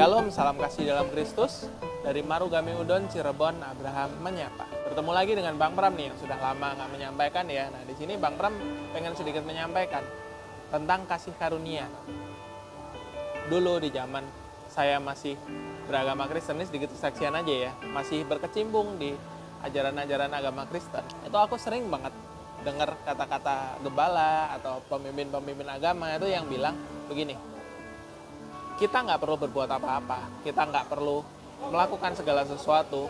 Shalom, salam kasih dalam Kristus. Dari Marugame Udon, Cirebon, Abraham menyapa. Bertemu lagi dengan Bang Pram nih yang sudah lama nggak menyampaikan ya. Nah di sini Bang Pram pengen sedikit menyampaikan tentang kasih karunia. Dulu di zaman saya masih beragama Kristen, ini sedikit kesaksian aja ya, masih berkecimpung di ajaran-ajaran agama Kristen. Itu aku sering banget dengar kata-kata gembala atau pemimpin-pemimpin agama itu yang bilang begini, kita nggak perlu berbuat apa-apa, kita nggak perlu melakukan segala sesuatu.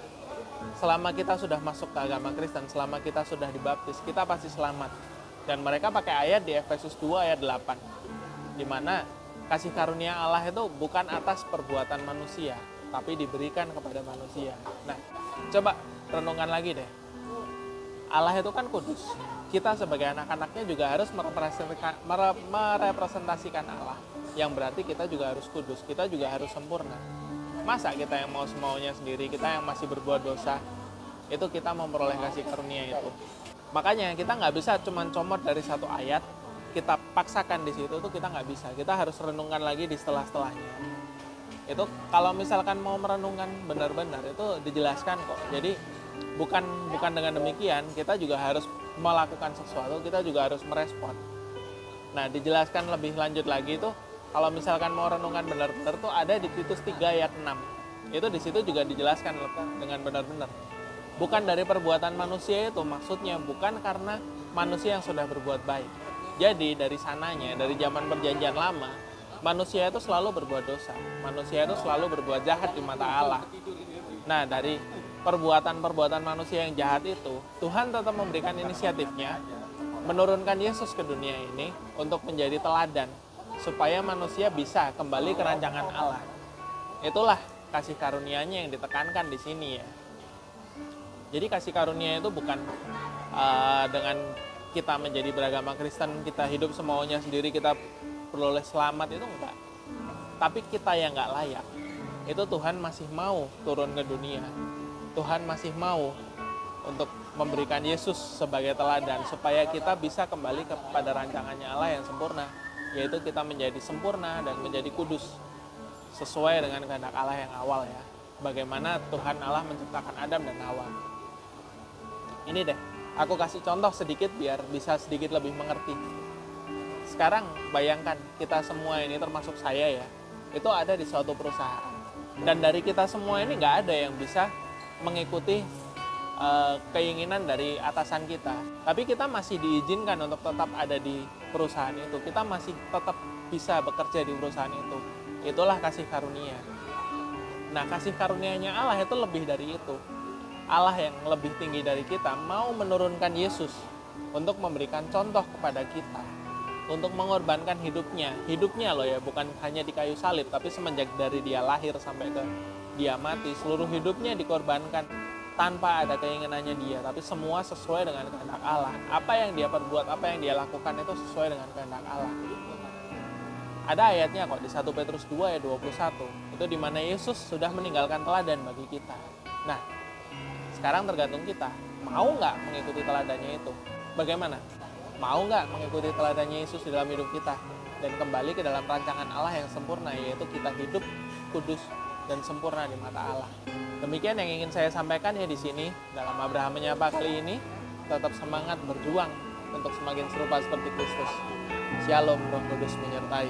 Selama kita sudah masuk ke agama Kristen, selama kita sudah dibaptis, kita pasti selamat. Dan mereka pakai ayat di Efesus 2 ayat 8, di mana kasih karunia Allah itu bukan atas perbuatan manusia, tapi diberikan kepada manusia. Nah, coba renungkan lagi deh. Allah itu kan kudus. Kita sebagai anak-anaknya juga harus merepresentasikan Allah. Yang berarti kita juga harus kudus, kita juga harus sempurna. Masa kita yang mau semaunya sendiri, kita yang masih berbuat dosa, itu kita memperoleh kasih karunia itu. Makanya kita nggak bisa cuma comot dari satu ayat, kita paksakan di situ, itu kita nggak bisa. Kita harus renungkan lagi di setelah-setelahnya. Itu kalau misalkan mau merenungkan benar-benar, itu dijelaskan kok. Jadi bukan dengan demikian, kita juga harus melakukan sesuatu, kita juga harus merespon. Nah, dijelaskan lebih lanjut lagi itu, kalau misalkan mau renungan benar-benar tuh ada di Titus 3 ayat 6. Itu di situ juga dijelaskan dengan benar-benar. Bukan dari perbuatan manusia itu, maksudnya bukan karena manusia yang sudah berbuat baik. Jadi dari sananya, dari zaman perjanjian lama, manusia itu selalu berbuat dosa. Manusia itu selalu berbuat jahat di mata Allah. Nah, dari perbuatan-perbuatan manusia yang jahat itu, Tuhan tetap memberikan inisiatifnya, menurunkan Yesus ke dunia ini untuk menjadi teladan, supaya manusia bisa kembali ke rancangan Allah. Itulah kasih karunia-Nya yang ditekankan di sini ya. Jadi kasih karunia itu bukan dengan kita menjadi beragama Kristen, kita hidup semaunya sendiri, kita peroleh selamat, itu enggak. Tapi kita yang enggak layak, itu Tuhan masih mau turun ke dunia. Tuhan masih mau untuk memberikan Yesus sebagai teladan, supaya kita bisa kembali kepada rancangannya Allah yang sempurna, yaitu kita menjadi sempurna dan menjadi kudus sesuai dengan kehendak Allah yang awal ya. Bagaimana Tuhan Allah menciptakan Adam dan Hawa. Ini deh, aku kasih contoh sedikit biar bisa sedikit lebih mengerti. Sekarang bayangkan kita semua ini, termasuk saya ya, itu ada di suatu perusahaan. Dan dari kita semua ini nggak ada yang bisa mengikuti keinginan dari atasan kita. Tapi kita masih diizinkan untuk tetap ada di perusahaan itu. Kita masih tetap bisa bekerja di perusahaan itu. Itulah kasih karunia. Nah, kasih karunia-Nya Allah itu lebih dari itu. Allah yang lebih tinggi dari kita mau menurunkan Yesus untuk memberikan contoh kepada kita, untuk mengorbankan hidupnya loh ya, bukan hanya di kayu salib, tapi semenjak dari dia lahir sampai ke dia mati, seluruh hidupnya dikorbankan tanpa ada keinginannya dia, tapi semua sesuai dengan kehendak Allah. Apa yang dia perbuat, apa yang dia lakukan itu sesuai dengan kehendak Allah. Ada ayatnya kok di 1 Petrus 2 ayat 21, itu di mana Yesus sudah meninggalkan teladan bagi kita. Nah, sekarang tergantung kita, mau nggak mengikuti teladannya itu? Bagaimana? Mau nggak mengikuti teladannya Yesus di dalam hidup kita dan kembali ke dalam rancangan Allah yang sempurna, yaitu kita hidup kudus dan sempurna di mata Allah. Demikian yang ingin saya sampaikan ya di sini dalam Abraham menyapa kali ini. Tetap semangat berjuang untuk semakin serupa seperti Kristus. Shalom, Roh Kudus menyertai.